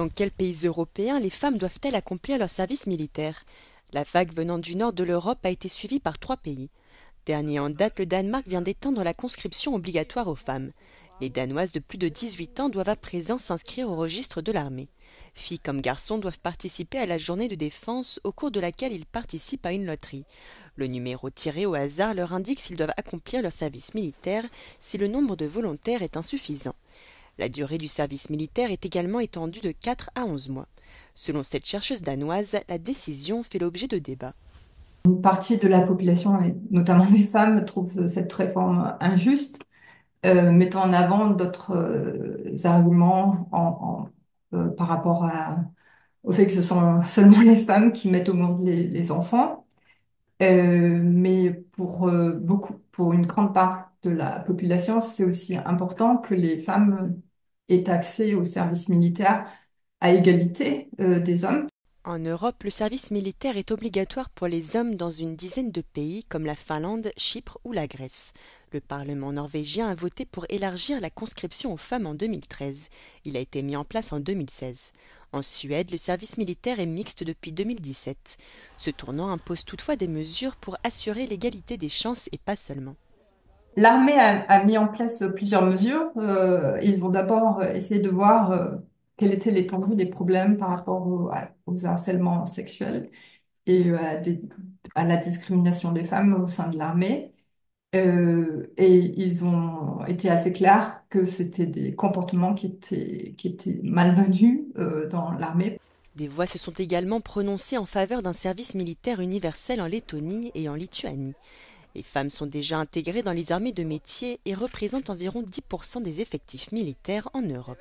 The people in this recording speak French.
Dans quels pays européens les femmes doivent-elles accomplir leur service militaire? La vague venant du nord de l'Europe a été suivie par 3 pays. Dernier en date, le Danemark vient d'étendre la conscription obligatoire aux femmes. Les Danoises de plus de 18 ans doivent à présent s'inscrire au registre de l'armée. Filles comme garçons doivent participer à la journée de défense au cours de laquelle ils participent à une loterie. Le numéro tiré au hasard leur indique s'ils doivent accomplir leur service militaire si le nombre de volontaires est insuffisant. La durée du service militaire est également étendue de 4 à 11 mois. Selon cette chercheuse danoise, la décision fait l'objet de débats. Une partie de la population, et notamment des femmes, trouve cette réforme injuste, mettant en avant d'autres arguments par rapport au fait que ce sont seulement les femmes qui mettent au monde les enfants. Mais pour une grande part de la population, c'est aussi important que les femmes aient accès au service militaire à égalité des hommes. En Europe, le service militaire est obligatoire pour les hommes dans une dizaine de pays comme la Finlande, Chypre ou la Grèce. Le Parlement norvégien a voté pour élargir la conscription aux femmes en 2013. Il a été mis en place en 2016. En Suède, le service militaire est mixte depuis 2017. Ce tournant impose toutefois des mesures pour assurer l'égalité des chances et pas seulement. L'armée a mis en place plusieurs mesures. Ils vont d'abord essayer de voir quelle était l'étendue des problèmes par rapport aux harcèlements sexuels et à la discrimination des femmes au sein de l'armée. Et ils ont été assez clairs que c'était des comportements qui étaient malvenus dans l'armée. Des voix se sont également prononcées en faveur d'un service militaire universel en Lettonie et en Lituanie. Les femmes sont déjà intégrées dans les armées de métier et représentent environ 10% des effectifs militaires en Europe.